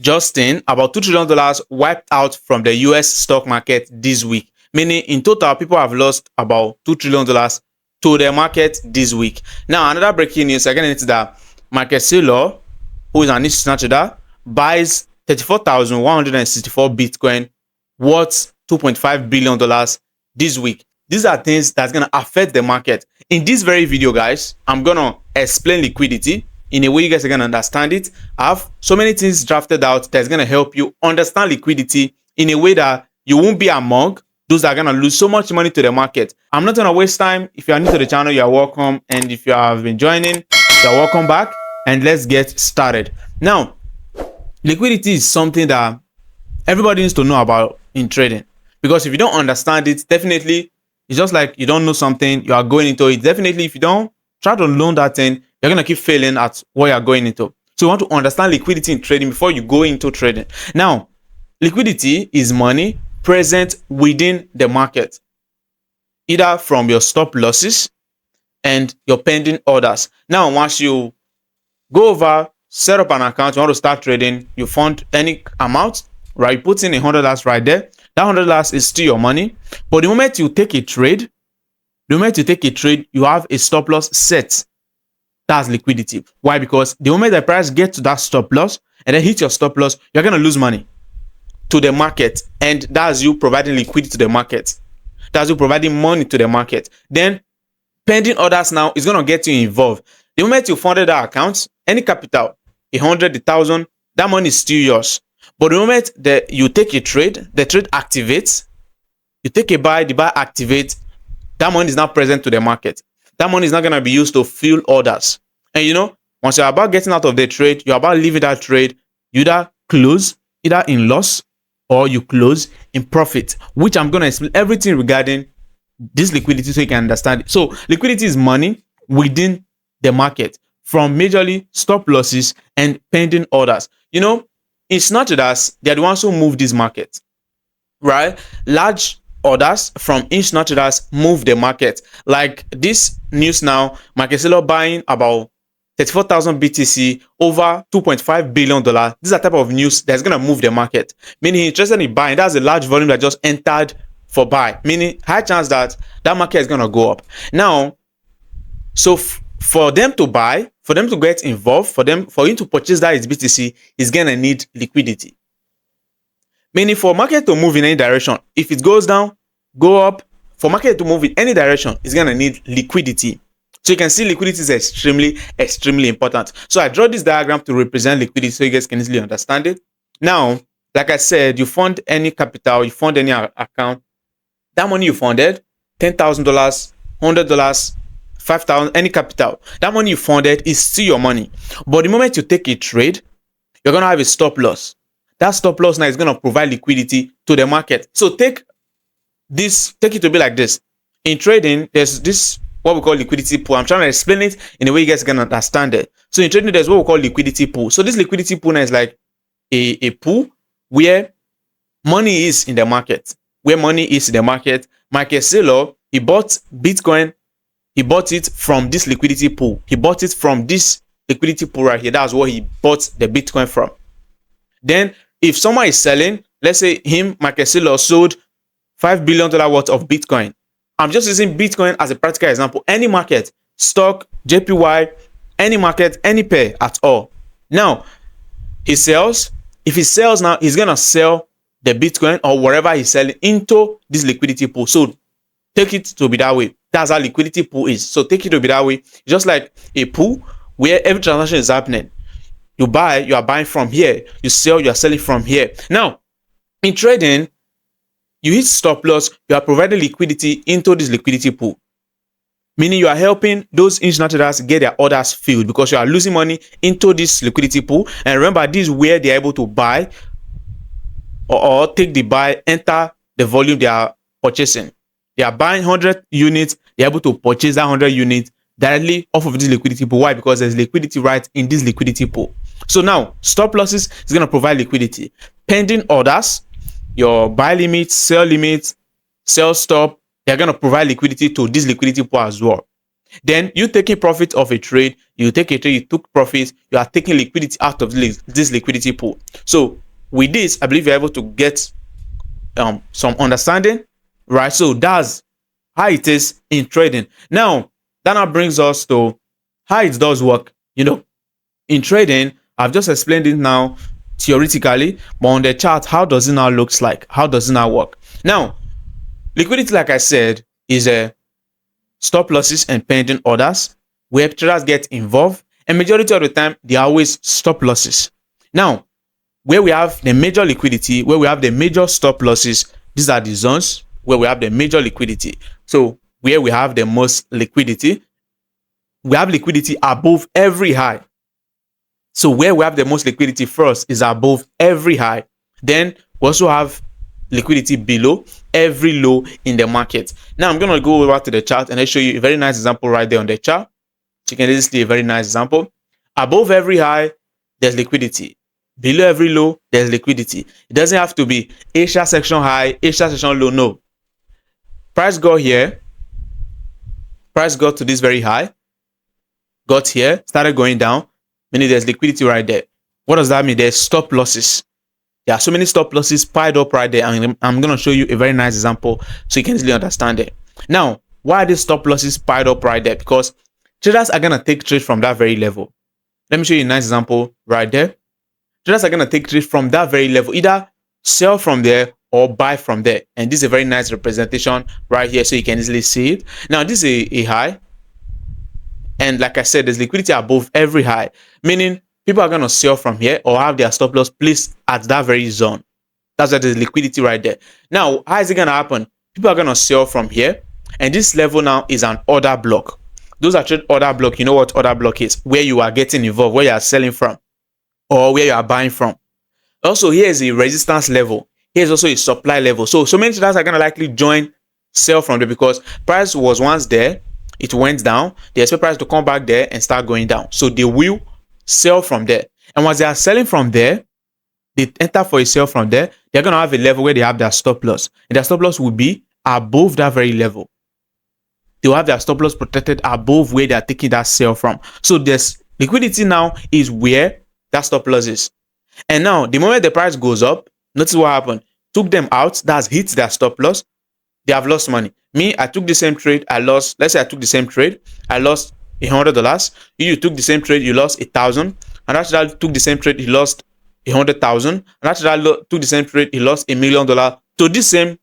Justin, about $2 trillion wiped out from the US stock market this week. Meaning, in total, people have lost about $2 trillion to the market this week. Now, another breaking news again is that Michael Saylor, who is an institutional trader, buys 34,164 Bitcoin worth $2.5 billion this week. These are things that's going to affect the market. In this very video, guys, I'm going to explain liquidity in a way you guys are going to understand it. I have so many things drafted out that's going to help you understand liquidity in a way that you won't be among those that are going to lose so much money to the market. I'm not going to waste time. If you are new to the channel, you are welcome. And if you have been joining, you are welcome back. And let's get started. Now, liquidity is something that everybody needs to know about in trading. Because if you don't understand it, definitely, it's just like you don't know something, you are going into it. Definitely, if you don't try to learn that thing, you're going to keep failing at what you're going into. So you want to understand liquidity in trading before you go into trading. Now, liquidity is money present within the market, either from your stop losses and your pending orders. Now, once you go over, set up an account, you want to start trading, you fund any amount, right? You put in $100 right there. That $100 is still your money. But the moment you take a trade, you have a stop loss set. That's liquidity. Why? Because the moment the price gets to that stop loss and then hit your stop loss, you're going to lose money to the market. And that's you providing liquidity to the market. That's you providing money to the market. Then pending orders now is going to get you involved. The moment you funded that account, any capital, 100, 1,000, that money is still yours. But the moment that you take a trade, the trade activates. You take a buy, the buy activates. That money is now present to the market. That money is not going to be used to fill orders. And you know, once you're about getting out of the trade, you're about leaving that trade, you either close either in loss or you close in profit, which I'm going to explain everything regarding this liquidity so you can understand it. So liquidity is money within the market from majorly stop losses and pending orders. You know, it's not that they're the ones who move this market, right? Large orders from institutional traders move the market. Like this news now, Michael Saylor buying about 34,000 BTC over $2.5 billion. This is a type of news that's going to move the market. Meaning he's interested in buying. That's a large volume that just entered for buy. Meaning high chance that that market is going to go up. Now, so for them to buy, for them to get involved, for him to purchase that BTC, is going to need liquidity. Meaning for market to move in any direction, if it goes down, go up, for market to move in any direction, it's going to need liquidity. So you can see liquidity is extremely important. So I draw this diagram to represent liquidity so you guys can easily understand it. Now, like I said, you fund any capital, you fund any account, that money you funded, $10,000, $100, $5,000, any capital, that money you funded is still your money. But the moment you take a trade, you're going to have a stop loss. That stop loss now is going to provide liquidity to the market. So take it to be like this. In trading, there's this what we call liquidity pool. I'm trying to explain it in a way you guys can understand it. So in trading, there's what we call liquidity pool. So this liquidity pool now is like a pool where money is in the market. Michael Saylor, he bought Bitcoin. He bought it from this liquidity pool. He bought it from this liquidity pool right here. That's where he bought the Bitcoin from. Then if someone is selling, let's say Michael Saylor sold $5 billion worth of Bitcoin. I'm just using Bitcoin as a practical example. Any market, stock, JPY, any market, any pair at all. Now, he sells. If he sells now, he's going to sell the Bitcoin or whatever he's selling into this liquidity pool. So take it to be that way. That's how liquidity pool is. So take it to be that way. It's just like a pool where every transaction is happening. You buy, you are buying from here. You sell, you are selling from here. Now, in trading, you hit stop loss, you are providing liquidity into this liquidity pool. Meaning you are helping those institutional traders get their orders filled because you are losing money into this liquidity pool. And remember, this is where they are able to buy or take the buy, enter the volume they are purchasing. They are buying 100 units, they are able to purchase that 100 units directly off of this liquidity pool. Why? Because there's liquidity right in this liquidity pool. So now, stop losses is going to provide liquidity. Pending orders, your buy limit, sell stop, they're going to provide liquidity to this liquidity pool as well. Then you taking profit of a trade, you take a trade, you took profit, you are taking liquidity out of this liquidity pool. So with this, I believe you're able to get some understanding, right? So that's how it is in trading. Now, that now brings us to how it does work. In trading, I've just explained it now theoretically, but on the chart, how does it now looks like? How does it now work? Now, liquidity, like I said, is a stop losses and pending orders where traders get involved, and majority of the time they are always stop losses. Now, where we have the major liquidity, where we have the major stop losses, these are the zones where we have the major liquidity. So where we have the most liquidity, we have liquidity above every high. So where we have the most liquidity first is above every high. Then we also have liquidity below every low in the market. Now I'm going to go over to the chart and I'll show you a very nice example right there on the chart. So you can easily see a very nice example. Above every high, there's liquidity. Below every low, there's liquidity. It doesn't have to be Asia section high, Asia section low. No. Price got here. Price got to this very high. Got here, started going down. Meaning there's liquidity right there. What does that mean? There's stop losses. There are so many stop losses piled up right there. And I'm going to show you a very nice example so you can easily understand it. Now, why are these stop losses piled up right there? Because traders are going to take trade from that very level. Let me show you a nice example right there. Traders are going to take trade from that very level. Either sell from there or buy from there. And this is a very nice representation right here so you can easily see it. Now, this is a high. And like I said, there's liquidity above every high, meaning people are going to sell from here or have their stop loss placed at that very zone. That's why there's liquidity right there. Now, how is it going to happen? People are going to sell from here. And this level now is an order block. Those are trade order block. You know what order block is? Where you are getting involved, where you are selling from or where you are buying from. Also, here is a resistance level. Here's also a supply level. So many traders are going to likely sell from there because price was once there. It went down. They expect price to come back there and start going down. So they will sell from there. And once they are selling from there, they enter for a sell from there. They're going to have a level where they have their stop loss. And their stop loss will be above that very level. They will have their stop loss protected above where they are taking that sell from. So there's liquidity now is where that stop loss is. And now, the moment the price goes up, notice what happened. Took them out. That's hit their stop loss. They have lost money. Me, I took the same trade. I lost. Let's say I took the same trade. I lost $100. You took the same trade. You lost 1,000. And after that, took the same trade. He lost 100,000. And after that, took the same trade. He lost $1 million to this same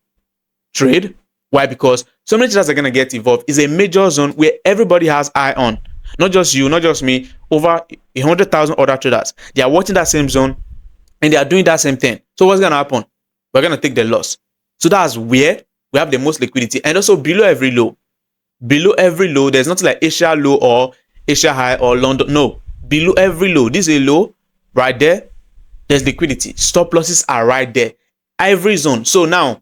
trade. Why? Because so many traders are gonna get involved. It's a major zone where everybody has eye on. Not just you, not just me. Over 100,000 other traders. They are watching that same zone, and they are doing that same thing. So what's gonna happen? We're gonna take the loss. So that's where we have the most liquidity. And also below every low. Below every low, there's nothing like Asia low or Asia high or London. No. Below every low. This is a low right there. There's liquidity. Stop losses are right there. Every zone. So now,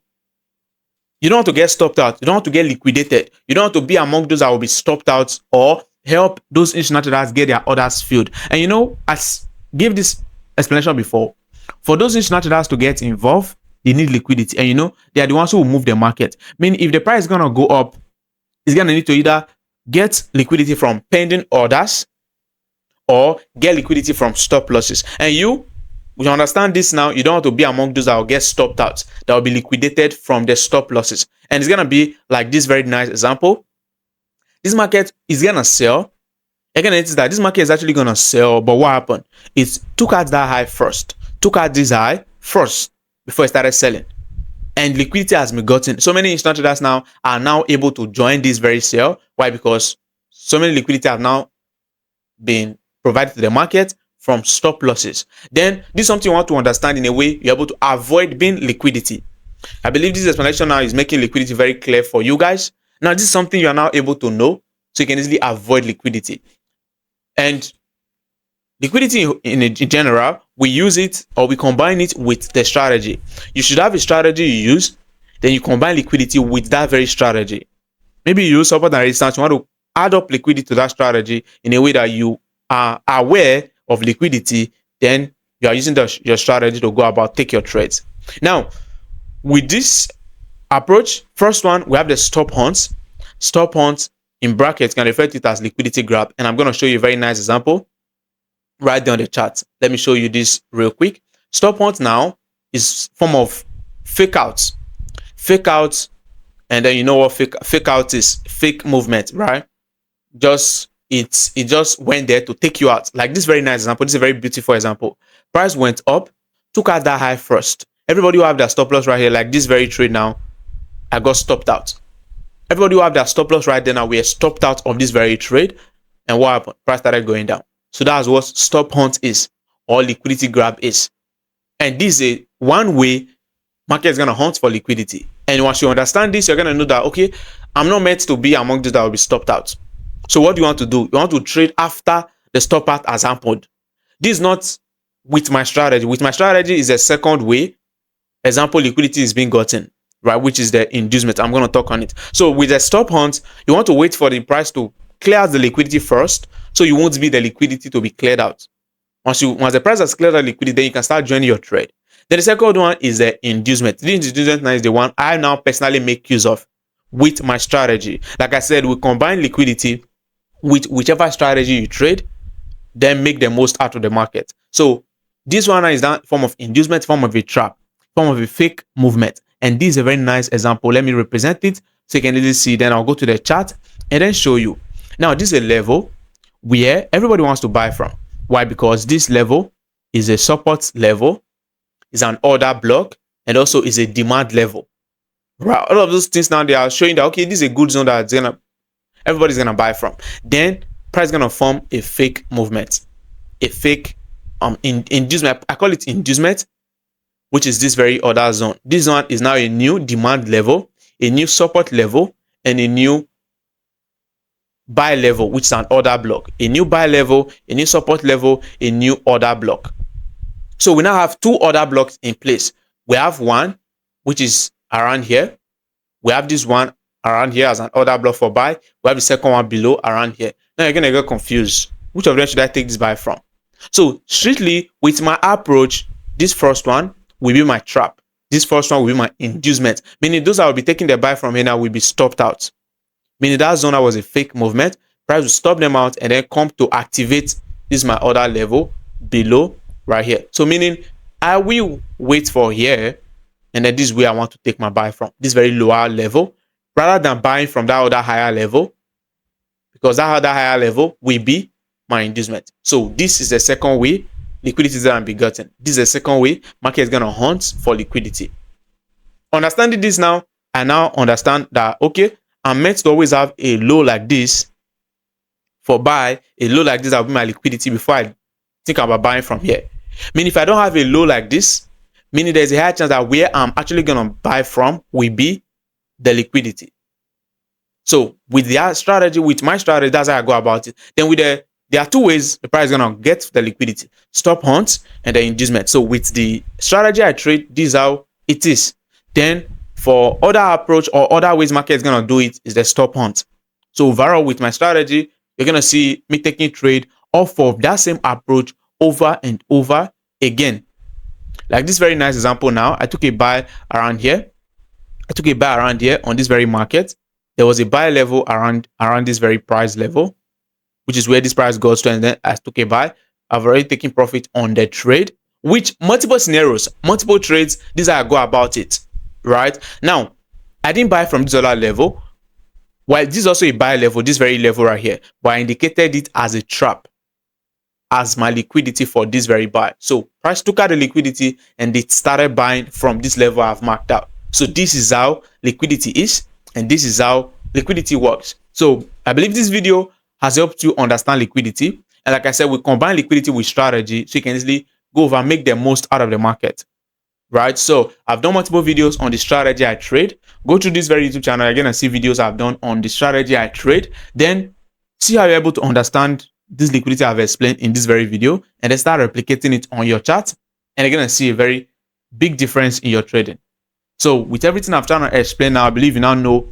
you don't want to get stopped out. You don't want to get liquidated. You don't want to be among those that will be stopped out or help those institutional traders get their orders filled. And I gave this explanation before. For those institutional traders to get involved, they need liquidity. And they are the ones who will move the market. Meaning if the price is going to go up, it's going to need to either get liquidity from pending orders or get liquidity from stop losses. And you understand this now. You don't want to be among those that will get stopped out, that will be liquidated from the stop losses. And it's going to be like this very nice example. This market is going to sell. You're going to notice that this market is actually going to sell. But what happened? It took out that high first. Took out this high first before it started selling. And liquidity has been gotten. So many institutional traders now are now able to join this very sale. Why? Because so many liquidity have now been provided to the market from stop losses. Then this is something you want to understand in a way you're able to avoid being liquidity. I believe this explanation now is making liquidity very clear for you guys. Now this is something you are now able to know so you can easily avoid liquidity. And liquidity in general, we use it or we combine it with the strategy. You should have a strategy you use, then you combine liquidity with that very strategy. Maybe you use support and resistance. You want to add up liquidity to that strategy in a way that you are aware of liquidity, then you are using your strategy to go about take your trades. Now, with this approach, first one, we have the stop hunts. Stop hunts, in brackets can refer to it as liquidity grab. And I'm going to show you a very nice example right there on the chart. Let me show you this real quick. Stop hunt now is form of fake outs. Fake outs, and then you know what fake out is? Fake movement, right? It just went there to take you out. Like this very nice example. This is a very beautiful example. Price went up, took out that high first. Everybody who have their stop loss right here, like this very trade now, I got stopped out. Everybody who have their stop loss right there now, we are stopped out of this very trade. And what happened? Price started going down. So that's what stop hunt is, or liquidity grab is. And this is one way market is going to hunt for liquidity. And once you understand this, you're going to know that, okay, I'm not meant to be among those that will be stopped out. So what do you want to do? You want to trade after the stop out has happened. This is not with my strategy. With my strategy is a second way. Example, liquidity is being gotten, right? Which is the inducement. I'm going to talk on it. So with the stop hunt, you want to wait for the price to clear out the liquidity first, so you won't be the liquidity to be cleared out. Once the price has cleared out liquidity, then you can start joining your trade. Then the second one is the inducement. The inducement now is the one I now personally make use of with my strategy. Like I said, we combine liquidity with whichever strategy you trade, then make the most out of the market. So this one is that form of inducement, form of a trap, form of a fake movement. And this is a very nice example. Let me represent it so you can easily see. Then I'll go to the chart and then show you. Now this is a level where everybody wants to buy from. Why? Because this level is a support level, is an order block, and also is a demand level. Right? All of those things now, they are showing that, okay, this is a good zone that everybody's gonna buy from. Then price is gonna form a fake movement, a fake inducement. I call it inducement, which is this very order zone. This one is now a new demand level, a new support level, and a new buy level, which is an order block. A new buy level, a new support level, a new order block. So we now have two order blocks in place. We have one which is around here. We have this one around here as an order block for buy. We have the second one below around here. Now you're gonna get confused. Which of them should I take this buy from? So strictly with my approach, this first one will be my trap. This first one will be my inducement. Meaning those I will be taking the buy from here now will be stopped out. Meaning that zone was a fake movement. Price will stop them out and then come to activate this my order level below right here. So meaning I will wait for here, and then this is where I want to take my buy from, this very lower level, rather than buying from that other higher level, because that other higher level will be my inducement. So this is the second way liquidity is going to be gotten. This is the second way market is going to hunt for liquidity. Understanding this now, I now understand that, okay, I'm meant to always have a low like this for buy, a low like this that will be my liquidity before I think about buying from here. Meaning if I don't have a low like this, meaning there's a high chance that where I'm actually going to buy from will be the liquidity. So with their strategy, with my strategy, that's how I go about it. Then with there are two ways the price is going to get the liquidity: stop hunt and the inducement. So with the strategy I trade, this is how it is. Then for other approach or other ways market is going to do it is the stop hunt. So overall with my strategy, you're going to see me taking trade off of that same approach over and over again. Like this very nice example now, I took a buy around here. I took a buy around here on this very market. There was a buy level around this very price level, which is where this price goes to, and then I took a buy. I've already taken profit on the trade, which multiple scenarios, multiple trades, this is how I go about it. Right now, I didn't buy from this other level. Well, this is also a buy level, this very level right here, but I indicated it as a trap, as my liquidity for this very buy. So price took out the liquidity and it started buying from this level I've marked out. So this is how liquidity is, and this is how liquidity works. So I believe this video has helped you understand liquidity. And like I said, we combine liquidity with strategy so you can easily go over and make the most out of the market. Right, so I've done multiple videos on the strategy I trade. Go to this very YouTube channel again and see videos I've done on the strategy I trade. Then see how you're able to understand this liquidity I've explained in this very video, and then start replicating it on your chart, and you're gonna see a very big difference in your trading. So with everything I've tried to explain now, I believe you now know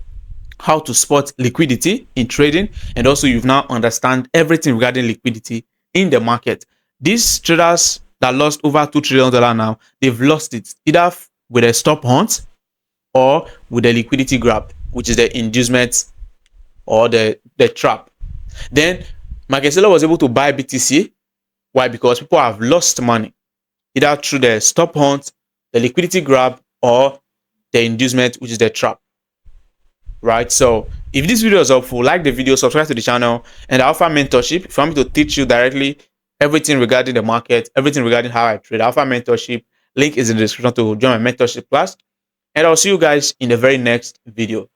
how to spot liquidity in trading, and also you've now understand everything regarding liquidity in the market. These traders that lost over $2 trillion now, they've lost it either with a stop hunt or with a liquidity grab, which is the inducement or the trap. Then market seller was able to buy BTC. Why? Because people have lost money, either through the stop hunt, the liquidity grab, or the inducement, which is the trap. Right? So if this video is helpful, like the video, subscribe to the channel, and I offer mentorship. If you want me to teach you directly everything regarding the market, everything regarding how I trade, I offer mentorship. Link is in the description to join my mentorship class. And I'll see you guys in the very next video.